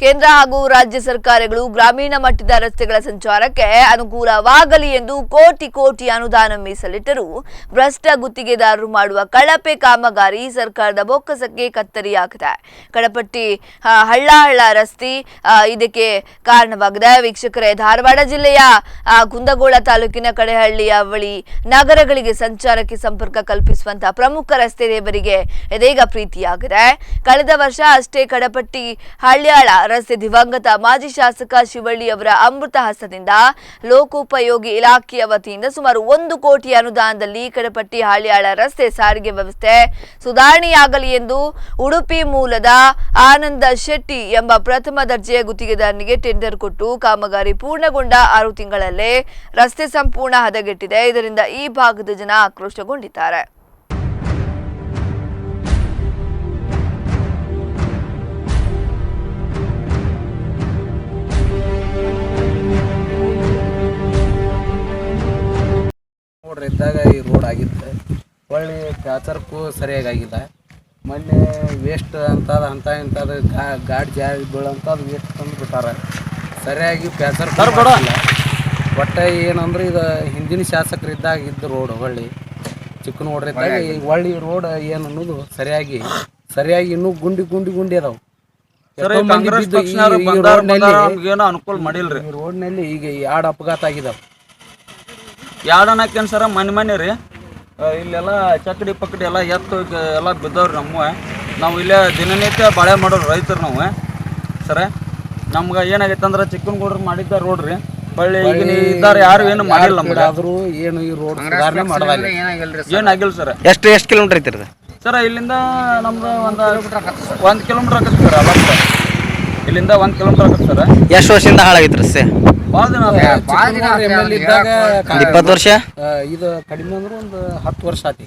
ಕೇಂದ್ರ ಹಾಗೂ ರಾಜ್ಯ ಸರ್ಕಾರಗಳು ಗ್ರಾಮೀಣ ಮಟ್ಟದ ರಸ್ತೆಗಳ ಸಂಚಾರಕ್ಕೆ ಅನುಕೂಲವಾಗಲಿ ಎಂದು ಕೋಟಿ ಕೋಟಿ ಅನುದಾನ ಮೀಸಲಿಟ್ಟರೂ ಭ್ರಷ್ಟ ಗುತ್ತಿಗೆದಾರರು ಮಾಡುವ ಕಳಪೆ ಕಾಮಗಾರಿ ಸರ್ಕಾರದ ಬೊಕ್ಕಸಕ್ಕೆ ಕತ್ತರಿಯಾಗಿದೆ. ಕಡಪಟ್ಟಿ ಹಳ್ಳ ರಸ್ತೆ ಇದಕ್ಕೆ ಕಾರಣವಾಗಿದೆ. ವೀಕ್ಷಕರೇ, ಧಾರವಾಡ ಜಿಲ್ಲೆಯ ಕುಂದಗೋಳ ತಾಲೂಕಿನ ಕಡೆಹಳ್ಳಿಯ ಬಳಿ ನಗರಗಳಿಗೆ ಸಂಚಾರಕ್ಕೆ ಸಂಪರ್ಕ ಕಲ್ಪಿಸುವಂತಹ ಪ್ರಮುಖ ರಸ್ತೆ ದೇವರಿಗೆ ಇದೀಗ ಪ್ರೀತಿಯಾಗಿದೆ. ಕಳೆದ ವರ್ಷ ಅಷ್ಟೇ ಕಡಪಟ್ಟಿ ಹಳ್ಯಾಳ ರಸ್ತೆ ದಿವಂಗತ ಮಾಜಿ ಶಾಸಕ ಶಿವಳ್ಳಿ ಅವರ ಅಮೃತ ಹಸ್ತದಿಂದ ಲೋಕೋಪಯೋಗಿ ಇಲಾಖೆಯ ವತಿಯಿಂದ ಸುಮಾರು 1 ಕೋಟಿ ಅನುದಾನದಲ್ಲಿ ಕಡಪಟ್ಟಿ ಹಳ್ಯಾಳ ರಸ್ತೆ ಸಾರಿಗೆ ವ್ಯವಸ್ಥೆ ಸುಧಾರಣೆಯಾಗಲಿ ಎಂದು ಉಡುಪಿ ಮೂಲದ ಆನಂದ ಶೆಟ್ಟಿ ಎಂಬ ಪ್ರಥಮ ದರ್ಜೆಯ ಗುತ್ತಿಗೆದಾರನಿಗೆ ಟೆಂಡರ್ ಕೊಟ್ಟು ಕಾಮಗಾರಿ ಪೂರ್ಣಗೊಂಡ 6 ತಿಂಗಳಲ್ಲೇ ರಸ್ತೆ ಸಂಪೂರ್ಣ ಹದಗೆಟ್ಟಿದೆ. ಇದರಿಂದ ಈ ಭಾಗದ ಜನ ಆಕ್ರೋಶಗೊಂಡಿದ್ದಾರೆ. ಇದ್ದಾಗ ಈ ರೋಡ್ ಆಗಿತ್ತು, ಒಳ್ಳೆ ಕ್ಯಾಚರ್ಕು ಸರಿಯಾಗಿಲ್ಲ. ಮೊನ್ನೆ ವೇಸ್ಟ್ ಇಂಥದ್ದು ಗಾಡಿ ಜಾರಿ ಬೀಳಂಥದ್ದು ವೇಸ್ಟ್ ತಂದು ಬಿಟ್ಟಾರ. ಸರಿಯಾಗಿ ಪ್ಯಾಚರ್ ಕೊಡೋಲ್ಲ. ಒಟ್ಟು ಏನಂದ್ರೆ ಇದು ಹಿಂದಿನ ಶಾಸಕರು ಇದ್ದಾಗ ಇದ್ದ ರೋಡ್ ಹೊಳ್ಳಿ ಚಿಕ್ಕ ನೋಡ್ರಿ ಇದ್ದಾಗ ಈ ಒಳ್ಳೆ ರೋಡ್ ಏನು ಅನ್ನೋದು ಸರಿಯಾಗಿ ಇನ್ನೂ ಗುಂಡಿ ಅದಾವು. ಅನುಕೂಲ ಮಾಡಿಲ್ರಿ. ಈ ರೋಡ್ನಲ್ಲಿ ಈಗ 2 ಅಪಘಾತ ಆಗಿದಾವೆ. ಎರಡು ಅನ್ನಕ್ಕೇನು ಸರ ಮನೆ ರೀ ಇಲ್ಲೆಲ್ಲ ಚಕ್ಕಡಿ ಪಕ್ಕಡಿ ಎಲ್ಲ ಎತ್ತು ಎಲ್ಲ ಬಿದ್ದವ್ರಿ. ನಾವು ಇಲ್ಲೇ ದಿನನಿತ್ಯ ಬಾಳೆ ಮಾಡೋರು ರೈತರು ನಾವು ಸರ. ನಮ್ಗೆ ಏನಾಗೈತೆ ಅಂದ್ರೆ ಚಿಕ್ಕನಗೌಡ್ರು ಮಾಡಿದ್ದ ರೋಡ್ ರೀ ಹೊಳ್ಳಿ ಈಗ ಇದ್ದಾರೆ ಯಾರು ಏನು ಮಾಡಿಲ್ಲ. ಆದರೂ ಏನು ಈ ರೋಡ್ ಸುಧಾರಣೆ ಮಾಡೋದಿಲ್ಲ, ಏನಾಗಿಲ್ಲ ಸರ್. ಎಷ್ಟು ಕಿಲೋಮೀಟರ್ ಐತಿರದ ಸರ? ಇಲ್ಲಿಂದ ನಮ್ದು 1 ಕಿಲೋಮೀಟರ್ ಆಗತ್ತೆ ಸರ್. ಅಲ್ಲ ಇಲ್ಲಿಂದ 1 ಕಿಲೋಮೀಟರ್ ಆಗತ್ತೆ ಸರ್. ಎಷ್ಟು ವರ್ಷದಿಂದ ಹಾಳಾಗಿತ್ತು ರಸ್ತೆ? ಭಾಳ ದಿನ ಇದ್ದಾಗ 20 ವರ್ಷ. ಇದು ಕಡಿಮೆ ಅಂದ್ರೆ ಒಂದು 10 ವರ್ಷ ಆತಿ.